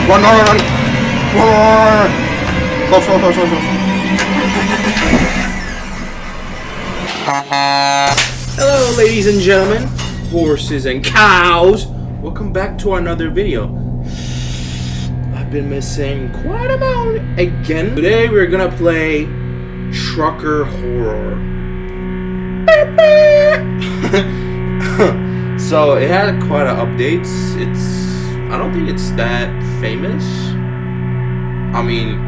Run, run, run, run! Run! Close, close, close, close, close. Hello, ladies and gentlemen, horses and cows. Welcome back to another video. I've been missing quite a amount again. Today we're gonna play Trucker Horror. So it had quite a updates. I don't think it's that famous. I mean,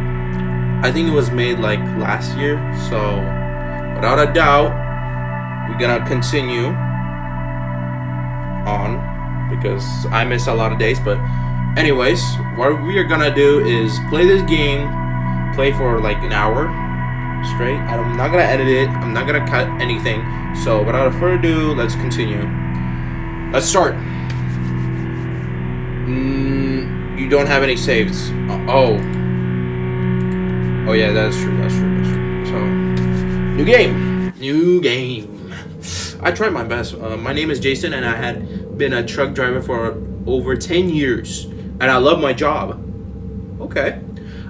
I think it was made like last year, so without a doubt we're gonna continue on because I miss a lot of days. But anyways, what we are gonna do is play this game, play for like an hour straight. I'm not gonna edit it, I'm not gonna cut anything. So without further ado, let's continue. Let's start. You don't have any saves. Oh yeah, that's true. So new game. I tried my best. My name is Jason, and I had been a truck driver for over 10 years, and I love my job. Okay.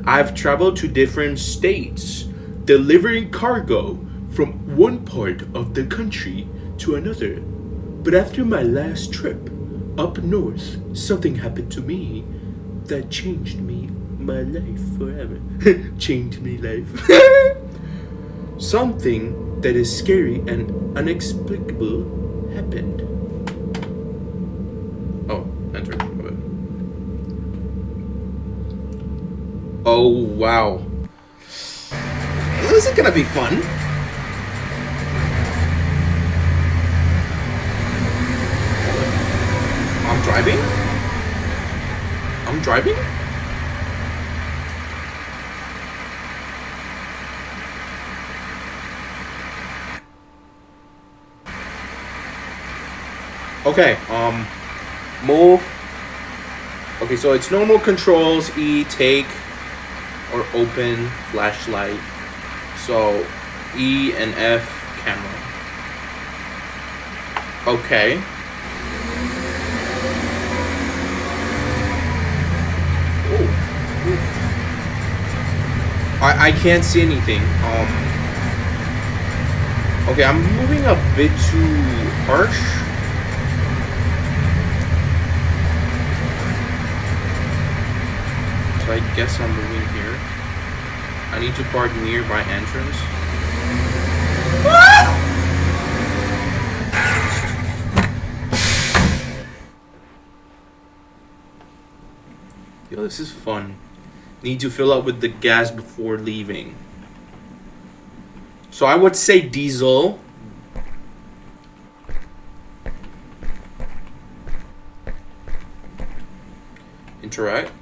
I've traveled to different states, delivering cargo from one part of the country to another. But after my last trip up north, something happened to me that changed my life forever. Changed me life. Something that is scary and inexplicable happened. Oh, enter. Oh, wow. This is gonna be fun. I'm driving? Okay, move. Okay, so it's normal controls, E, take, or open, flashlight. So, E and F, camera. Okay. I can't see anything. Okay, I'm moving a bit too harsh. So I guess I'm moving here. I need to park near my entrance. Yo, this is fun. Need to fill up with the gas before leaving. So I would say diesel. Interact.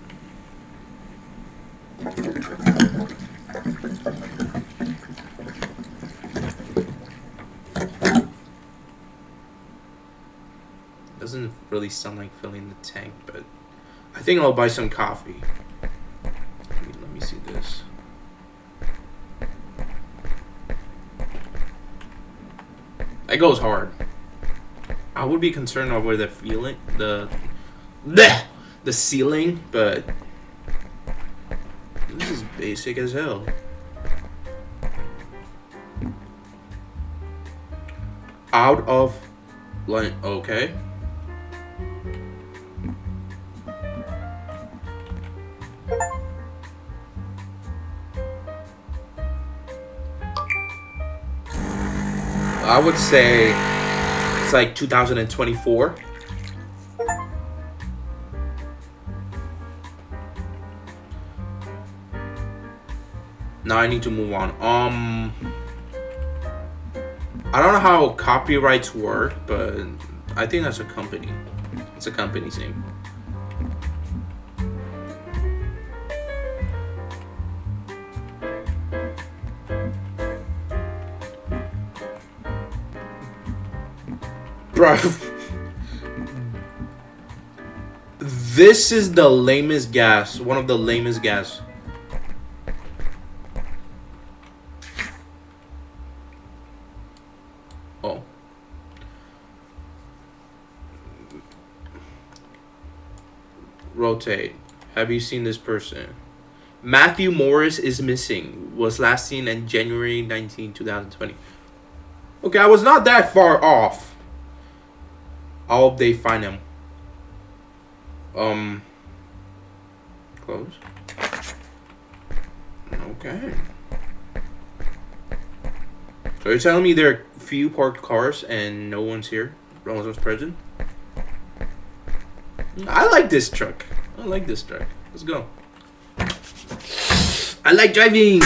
Doesn't really sound like filling the tank, but I think I'll buy some coffee. Let me see this. That goes hard. I would be concerned over the feeling, the ceiling, but this is basic as hell. Out of line. Okay. I would say it's like 2024. Now I need to move on. I don't know how copyrights work, but I think that's a company. It's a company's name. Bro, this is the lamest gas. One of the lamest gas. Oh. Rotate. Have you seen this person? Matthew Morris is missing. Was last seen in January 19, 2020. Okay, I was not that far off. I hope they find him. Close. Okay. So you're telling me there are few parked cars and no one's here? No one's present? I like this truck. Let's go. I like driving.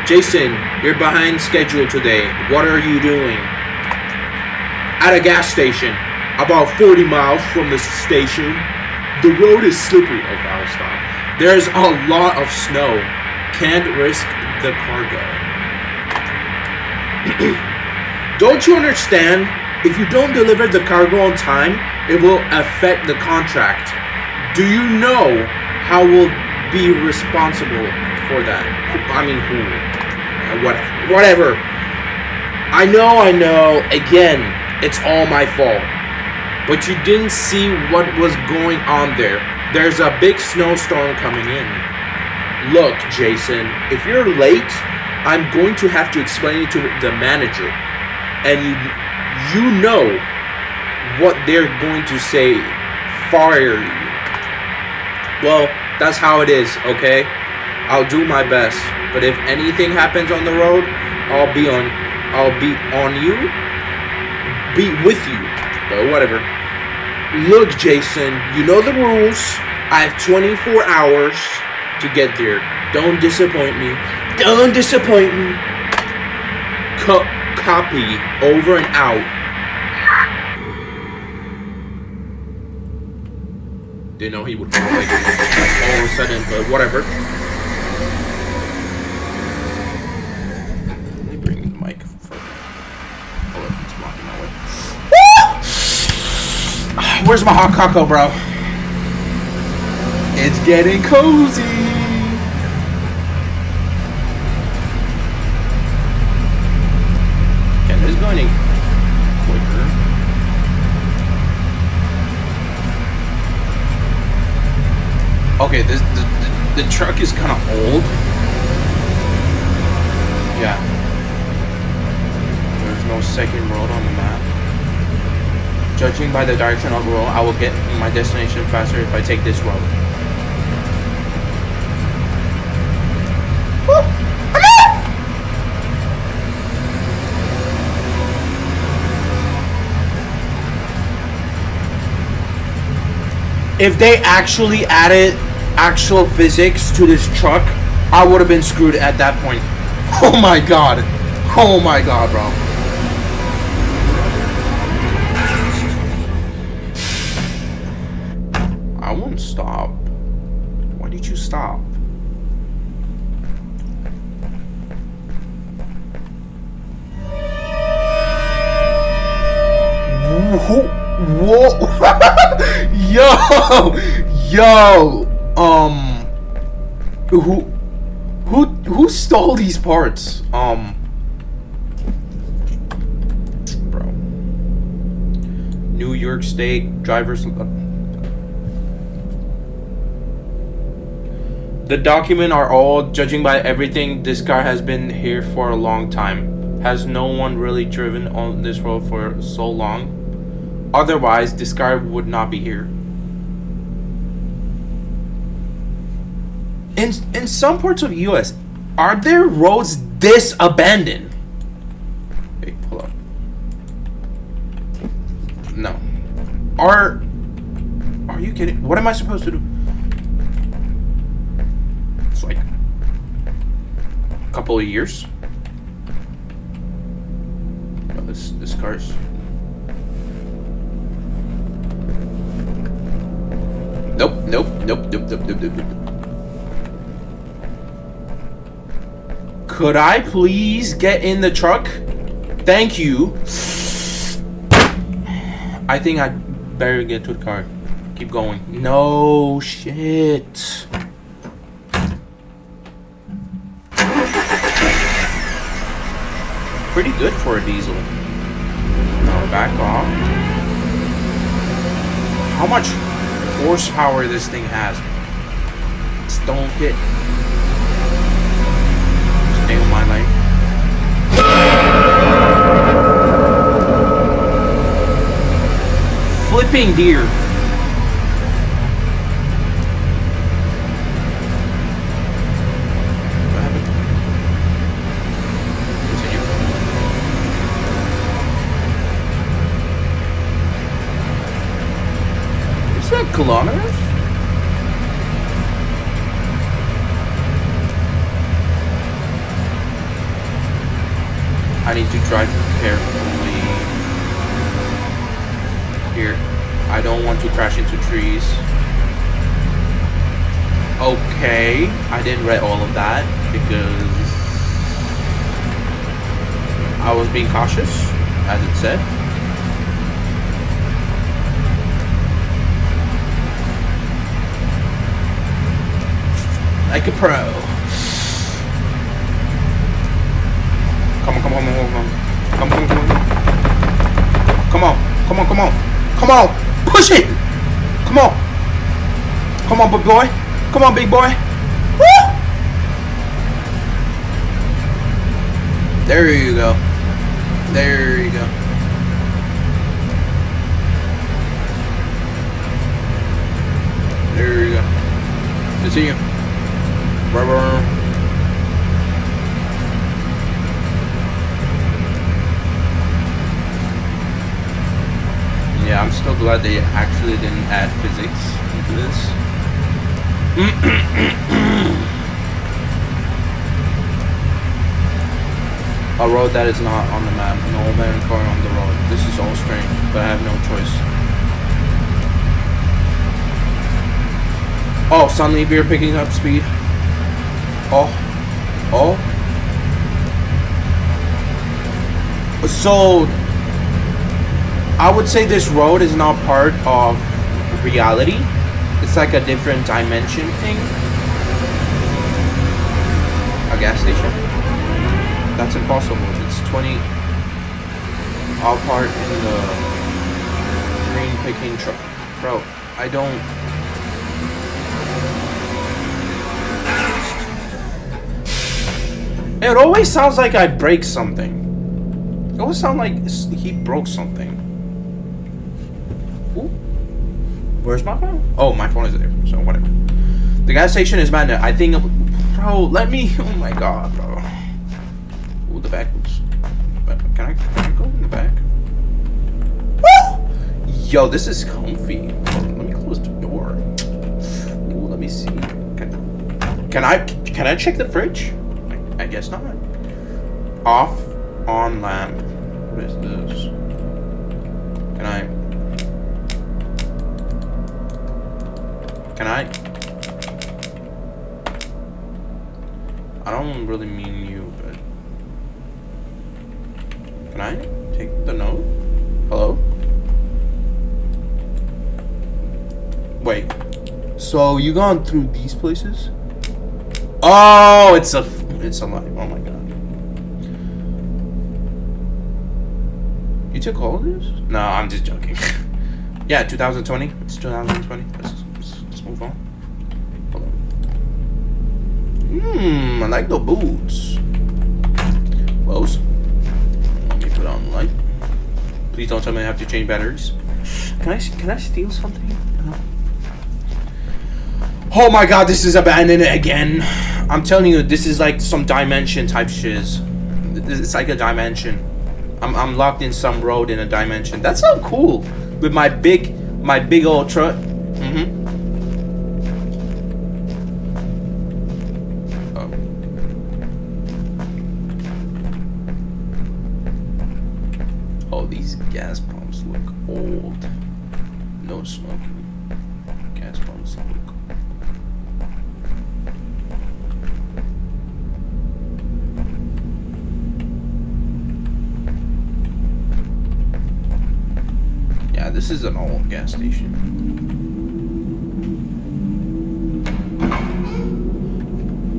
Jason, you're behind schedule today. What are you doing? At a gas station, about 40 miles from the station. The road is slippery. Okay, I'll stop. There's a lot of snow. Can't risk the cargo. Don't you understand? If you don't deliver the cargo on time, it will affect the contract. Do you know how we'll be responsible for that? I mean, who? Whatever. I know. Again, it's all my fault. But you didn't see what was going on there. There's a big snowstorm coming in. Look, Jason, if you're late, I'm going to have to explain it to the manager. And you know what they're going to say. Fire you. Well, that's how it is, okay? I'll do my best. But if anything happens on the road, I'll be on you. Be with you. But whatever. Look, Jason, you know the rules. I have 24 hours to get there. Don't disappoint me. Copy. Over and out. Didn't know he would call like all of a sudden, but whatever. Let me bring the mic further. Hold up, it's blocking my way. Where's my hot cocoa, bro? It's getting cozy. Okay, this is going quicker. Okay, the truck is kind of old. Yeah. There's no second road on the map. Judging by the direction of the road, I will get my destination faster if I take this road. If they actually added actual physics to this truck, I would have been screwed at that point. Oh my god, bro. I won't stop. Why did you stop? Whoa. Yo. Who stole these parts? Bro. New York State drivers. The documents are all, judging by everything, this car has been here for a long time. Has no one really driven on this road for so long? Otherwise, this car would not be here. In some parts of the U.S., are there roads this abandoned? Hey, pull up. No. Are you kidding? What am I supposed to do? It's like a couple of years. Oh, this car's. Nope. Could I please get in the truck? Thank you. I think I'd better get to the car. Keep going. No shit. Pretty good for a diesel. Now back off. how much horsepower this thing has. Just don't hit. Stay on my lane. Flipping deer. What happened? Continue. Is that kilometers? I need to drive carefully here. I don't want to crash into trees. Okay, I didn't read all of that because I was being cautious, as it said. Like a pro. Come on, come on, come on, come on, come on, come on, come on, come on, come on, push it, come on, come on, big boy, come on, big boy, woo! There you go, there you go. There you go. Continue. Brr. Yeah, I'm still glad they actually didn't add physics into this. A road that is not on the map. No man car on the road. This is all strange, but I have no choice. Oh, suddenly we're picking up speed. Oh. Oh. So I would say this road is not part of reality. It's like a different dimension thing. A gas station? That's impossible. It's 20 all part in the green picking truck. Bro, I don't... It always sounds like I break something. It always sounds like he broke something. Ooh. Where's my phone? Oh, my phone is there, so whatever. The gas station is mad. I think... Bro, let me... Oh my god, bro. Ooh, the back looks... Can I go in the back? Woo! Yo, this is comfy. Let me close the door. Ooh, let me see. Can I check the fridge? I guess not. Off on lamp. What is this? Can I don't really mean you, but can I take the note? Hello? Wait. So you gone through these places? Oh, it's a lie. Oh my god. You took all of this? No, I'm just joking. Yeah, 2020. It's 2020. Let's move on. Hold on. I like the boots. Close. Let me put on the light. Please don't tell me I have to change batteries. Can I steal something? No. Oh my god, this is abandoned again. I'm telling you, this is like some dimension type shiz. It's like a dimension. I'm locked in some road in a dimension. That's so cool. With my big old truck. Oh, these gas pumps look old. No smoking. Gas pumps look. Yeah, this is an old gas station.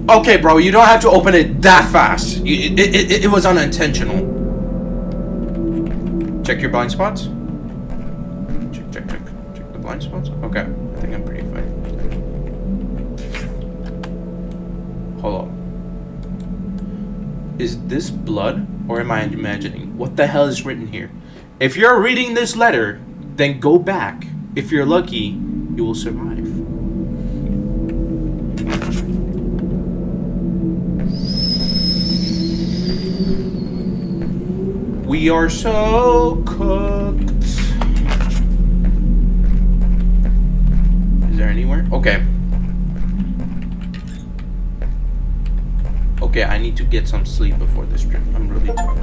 Okay, bro, you don't have to open it that fast. It was unintentional. Check your blind spots. Check the blind spots? Okay, I think I'm pretty fine. Hold on. Is this blood, or am I imagining? What the hell is written here? If you're reading this letter, then go back. If you're lucky, you will survive. We are so cooked. Is there anywhere? Okay. Okay, I need to get some sleep before this trip. I'm really tired.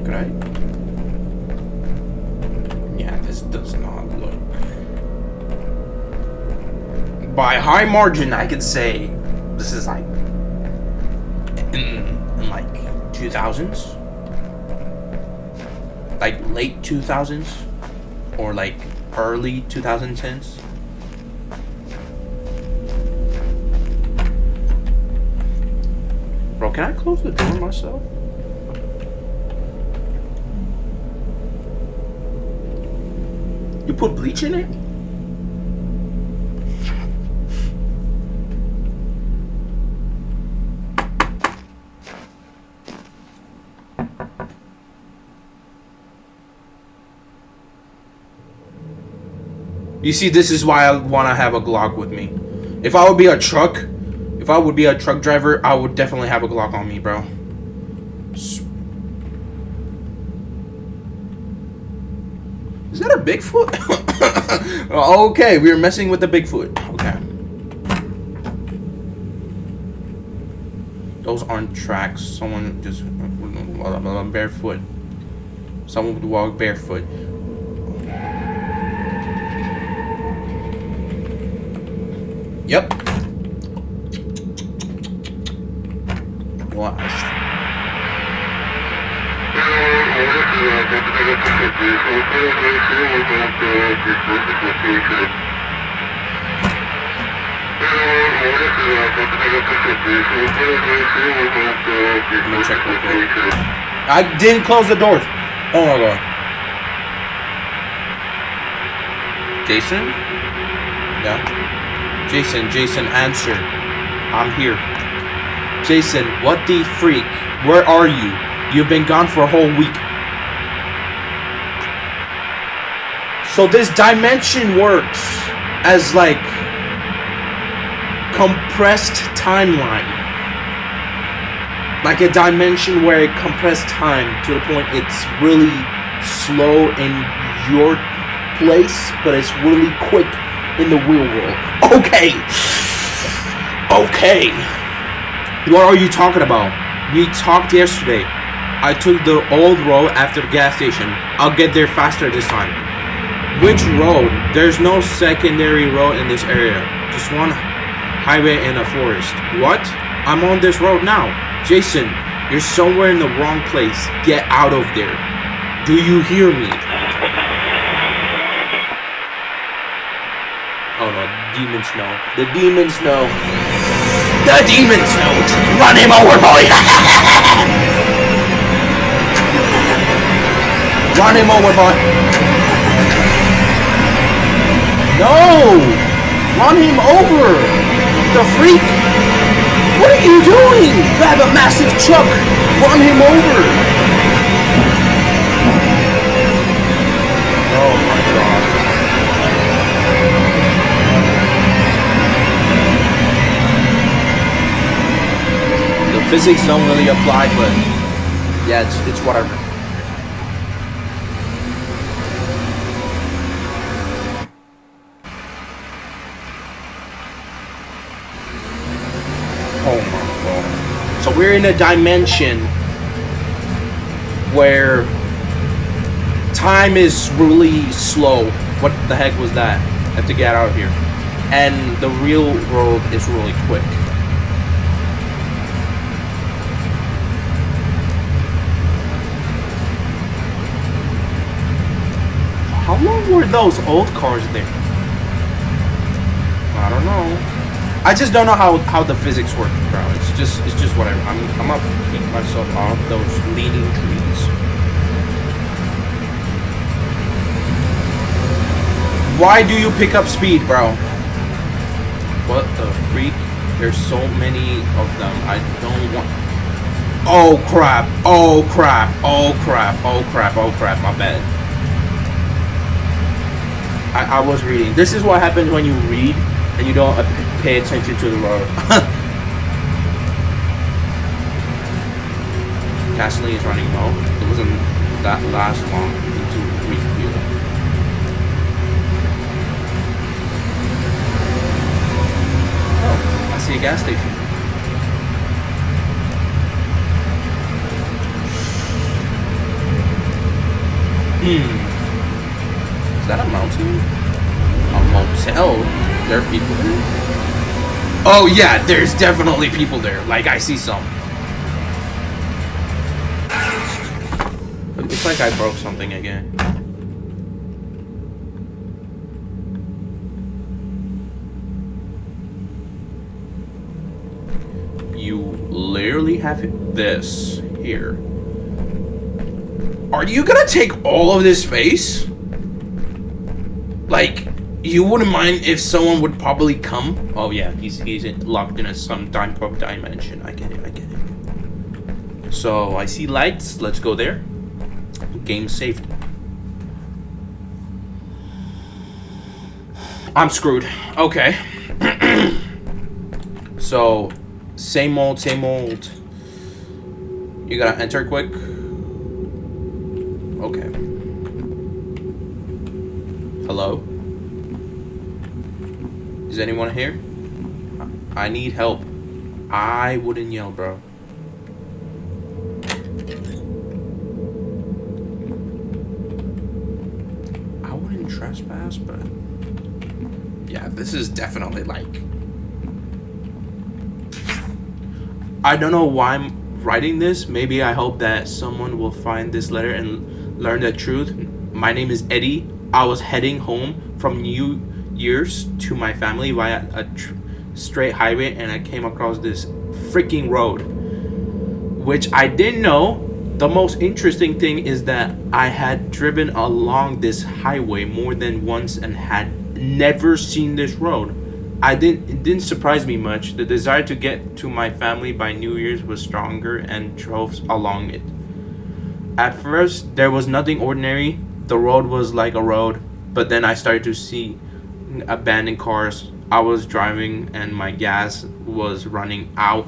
Could I? Yeah, this does not look. By high margin, I could say this is like in like 2000s, like late 2000s, or like early 2010s. Bro, can I close the door myself? You put bleach in it? You see, this is why I want to have a Glock with me. If I would be a truck driver, I would definitely have a Glock on me, bro. Is that a Bigfoot? Okay, we were messing with the Bigfoot. Okay. Those aren't tracks. Someone just barefoot. Someone would walk barefoot. Yep. What? Let me check real quick. I didn't close the doors. Oh my god. Jason? Yeah. Jason, answer. I'm here. Jason, what the freak? Where are you? You've been gone for a whole week. So this dimension works as like compressed timeline. Like a dimension where it compressed time to the point it's really slow in your place, but it's really quick in the real world. Okay. What are you talking about? We talked yesterday. I took the old road after the gas station. I'll get there faster this time. Which road? There's no secondary road in this area. Just one highway and a forest. What? I'm on this road now. Jason, you're somewhere in the wrong place. Get out of there. Do you hear me? Oh no, demons know. The demons know. The demons know. Run him over, boy. Run him over, boy. No! Run him over! The freak! What are you doing? You have a massive truck! Run him over! Oh my god. The physics don't really apply, but yeah, it's whatever. Oh my god. So we're in a dimension where time is really slow. What the heck was that? I have to get out of here. And the real world is really quick. How long were those old cars there? I don't know. I just don't know how the physics work, bro. It's just whatever. I'm gonna keep myself off those leaning trees. Why do you pick up speed, bro? What the freak? There's so many of them. I don't want... Oh crap. Oh crap. Oh crap. Oh crap. Oh crap. My bad. I was reading. This is what happens when you read and you don't pay attention to the road. Gasoline is running low. It wasn't that last long to refuel. Oh, I see a gas station. Is that a mountain? A motel? There are people there? Oh yeah, there's definitely people there. Like, I see some. It's like I broke something again. You literally have this here. Are you gonna take all of this space? Like, you wouldn't mind if someone would probably come? Oh yeah, he's locked in some type of dimension. I get it, I get it. So, I see lights. Let's go there. Game saved. I'm screwed. Okay. So, same old, same old. You gotta enter quick. Okay. Hello? Is anyone here? I need help. I wouldn't yell, bro. I wouldn't trespass, but... yeah, this is definitely like... I don't know why I'm writing this. Maybe I hope that someone will find this letter and learn the truth. My name is Eddie. I was heading home from New Year's to my family via a straight highway, and I came across this freaking road, which I didn't know. The most interesting thing is that I had driven along this highway more than once and had never seen this road. It didn't surprise me much. The desire to get to my family by New Year's was stronger and drove along it. At first, there was nothing ordinary. The road was like a road, but then I started to see abandoned cars. I was driving and my gas was running out.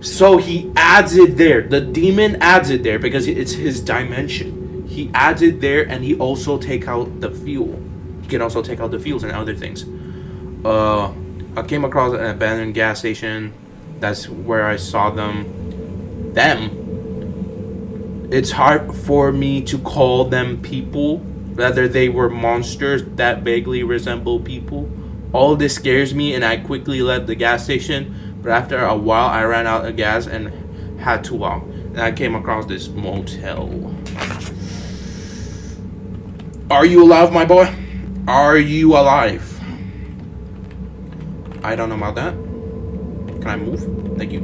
So he adds it there. The demon adds it there because it's his dimension. He adds it there, and he also take out the fuel. He can also take out the fuels and other things. I came across an abandoned gas station. That's where I saw them. It's hard for me to call them people. Rather, they were monsters that vaguely resemble people. All this scares me, and I quickly left the gas station. But after a while, I ran out of gas and had to walk. And I came across this motel. Are you alive, my boy? Are you alive? I don't know about that. Can I move? Thank you.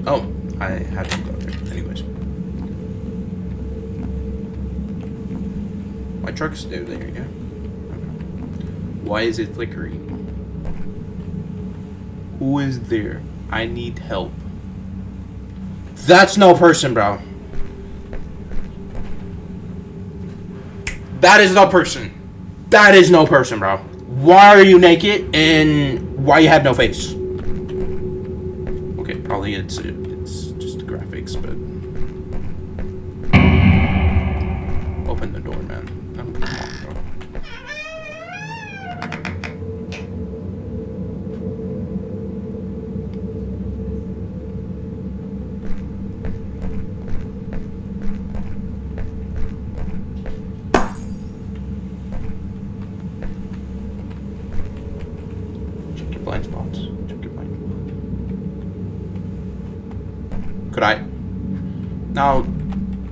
Oh, I had to go there. Anyways. My truck's still there, yeah? Okay. Why is it flickering? Who is there? I need help. That's no person, bro. That is no person. That is no person, bro. Why are you naked and why you have no face? Okay, probably it's just the graphics, but open the door, man. Come on, bro. Blind spots. Check your blind spots. Could I? Now,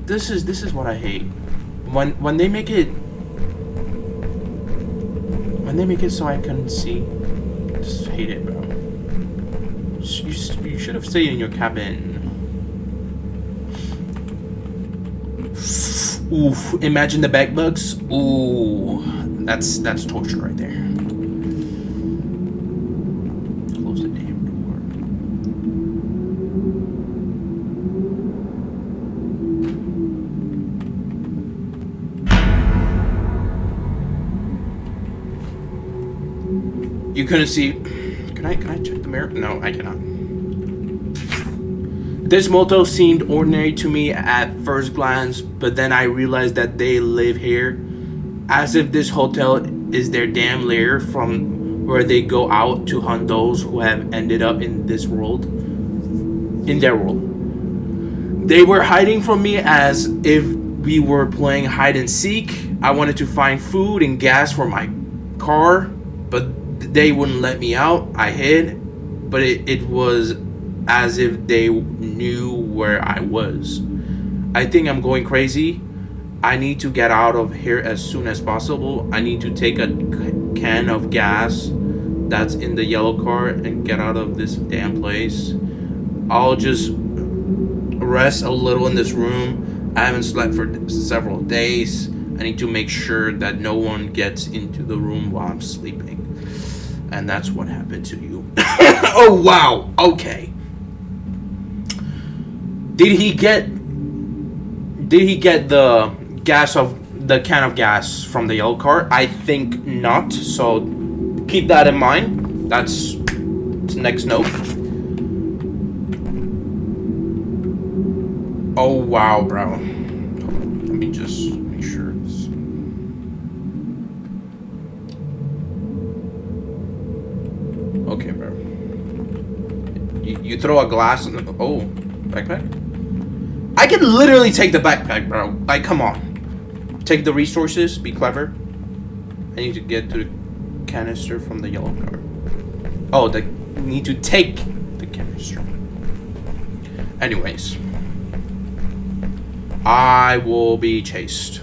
this is what I hate. When they make it so I couldn't see. Just hate it, bro. You should have stayed in your cabin. Oof, imagine the bed bugs. Ooh, that's torture right there. Close the damn door. You couldn't see. Can I check the mirror? No, I cannot. This motel seemed ordinary to me at first glance, but then I realized that they live here, as if this hotel is their damn lair from where they go out to hunt those who have ended up in this world. In their world. They were hiding from me as if we were playing hide and seek. I wanted to find food and gas for my car, but they wouldn't let me out. I hid, but it was as if they knew where I was. I think I'm going crazy. I need to get out of here as soon as possible. I need to take a can of gas that's in the yellow car and get out of this damn place. I'll just rest a little in this room. I haven't slept for several days. I need to make sure that no one gets into the room while I'm sleeping. And that's what happened to you. Oh, wow. Okay. Did he get the can of gas from the yellow car? I think not. So keep that in mind. That's the next note. Oh wow, bro. Let me just make sure it's... Okay, bro. You throw a glass in the... Oh, backpack? I can literally take the backpack, bro. Like, come on. Take the resources. Be clever. I need to get to the canister from the yellow car. Oh, I need to take the canister. Anyways. I will be chased.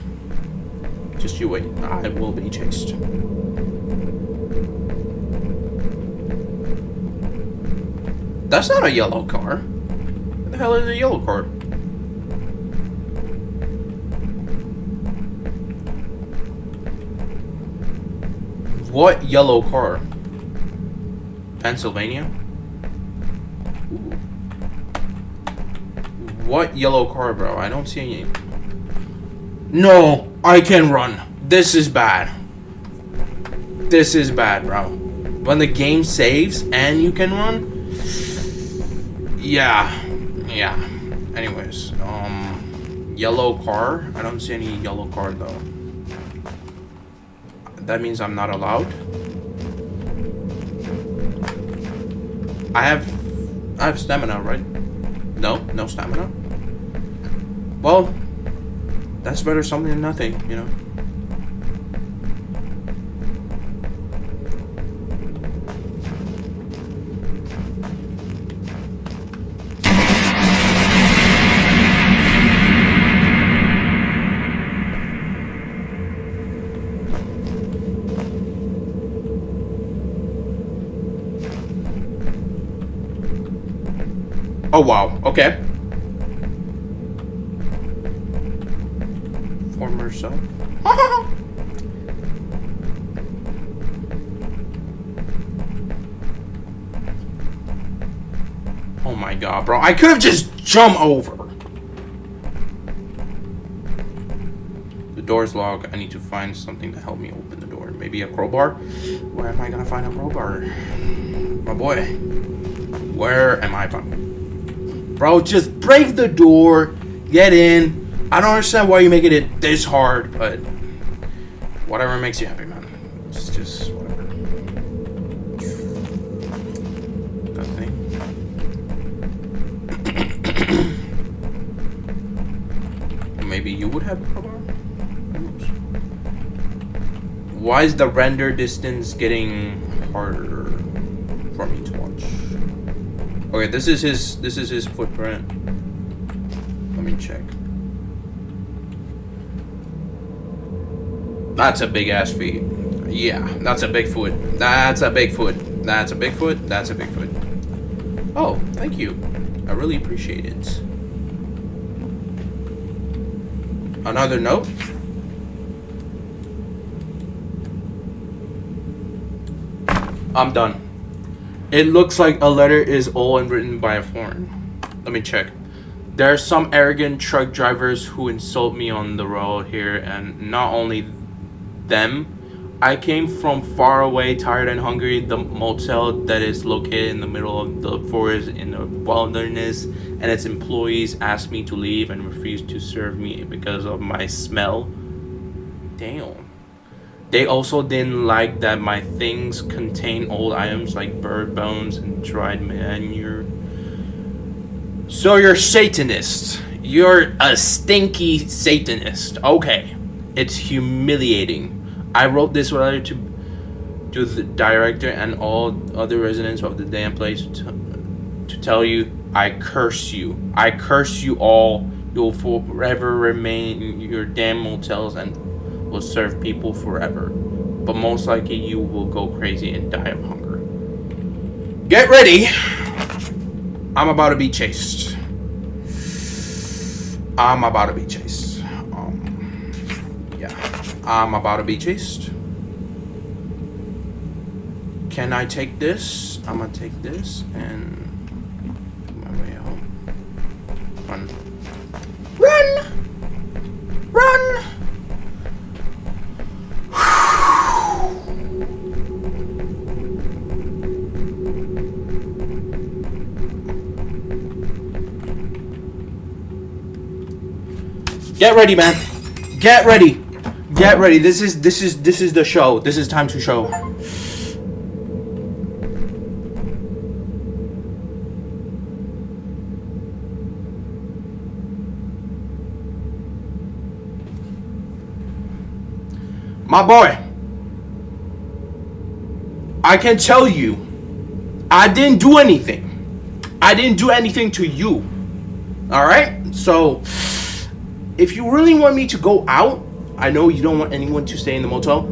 Just you wait. I will be chased. That's not a yellow car. What the hell is a yellow car? What yellow car? Pennsylvania? Ooh. What yellow car, bro? I don't see any. No, I can run. This is bad. This is bad, bro. When the game saves and you can run? Yeah. Anyways, yellow car? I don't see any yellow car though. That means I'm not allowed. I have stamina, right? No stamina. Well, that's better something than nothing, you know. Oh wow, okay. Former self. Oh my god, bro. I could have just jumped over. The door's locked. I need to find something to help me open the door. Maybe a crowbar? Where am I gonna find a crowbar? My boy. Where am I from? Bro, just break the door, get in. I don't understand why you're making it this hard, but whatever makes you happy, man. It's just whatever. That thing. Maybe you would have a crowbar? Why is the render distance getting harder for me to watch? Okay, this is his footprint. Let me check. That's a big ass feet. Yeah, that's a big foot. That's a big foot. That's a big foot. That's a big foot. Oh, thank you. I really appreciate it. Another note. I'm done. It looks like a letter is all written by a foreign. Let me check. There are some arrogant truck drivers who insult me on the road here, and not only them. I came from far away, tired and hungry. The motel that is located in the middle of the forest in the wilderness, and its employees asked me to leave and refused to serve me because of my smell. Damn. They also didn't like that my things contain old items like bird bones and dried manure. So you're Satanist. You're a stinky Satanist. Okay. It's humiliating. I wrote this letter to the director and all other residents of the damn place to tell you I curse you. I curse you all. You'll forever remain in your damn motels and will serve people forever. But most likely you will go crazy and die of hunger. Get ready. I'm about to be chased. I'm about to be chased. Yeah. I'm about to be chased. Can I take this? I'm gonna take this and make my way home. Run. Run! Run! Get ready, man. Get ready. Get ready. This is the show. This is time to show. My boy, I can tell you, I didn't do anything. I didn't do anything to you. All right? So, if you really want me to go out, I know you don't want anyone to stay in the motel.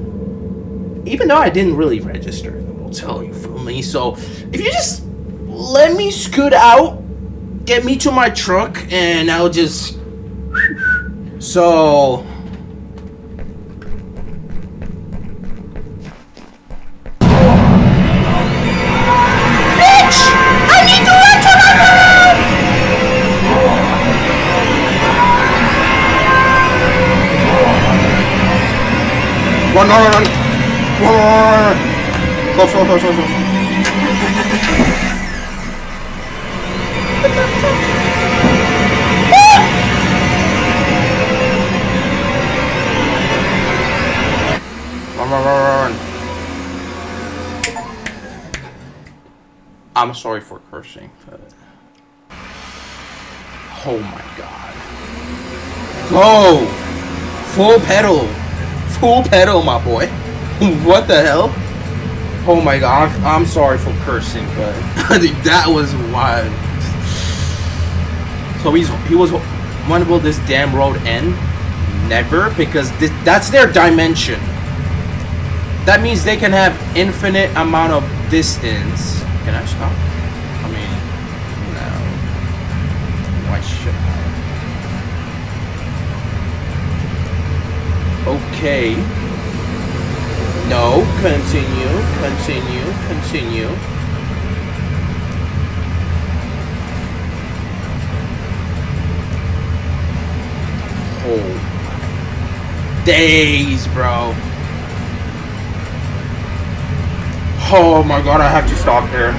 Even though I didn't really register in the motel, you feel me? So, if you just let me scoot out, get me to my truck, and I'll just... So... Run, run, run, run. Run, run, run. Close, close, close, close, close. What the fuck? Run, run, run, run. I'm sorry for cursing, but... Oh my god. Go! Full pedal! Full pedal, my boy. What the hell? Oh my god, I'm sorry for cursing, but that was wild. So he was. When will this damn road end? Never, because that's their dimension. That means they can have infinite amount of distance. Can I stop? I mean, no. Why should I? Okay. No, continue, continue, continue. Oh. Days, bro. Oh my god, I have to stop here.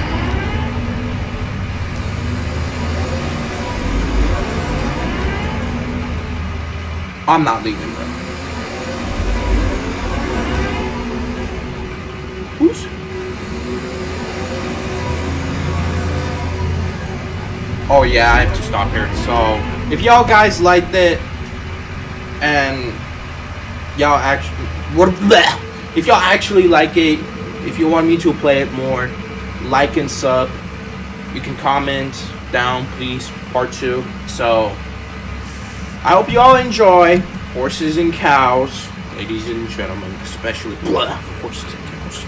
I'm not leaving, bro. Who's? Oh yeah, I have to stop here. So, if y'all guys liked it, and y'all actually, if y'all actually like it, if you want me to play it more, like and sub. You can comment down, please, part 2. So, I hope you all enjoy horses and cows, ladies and gentlemen, especially horses and cows.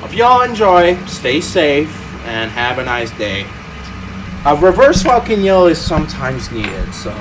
Hope you all enjoy, stay safe, and have a nice day. A reverse fucking yell is sometimes needed, so...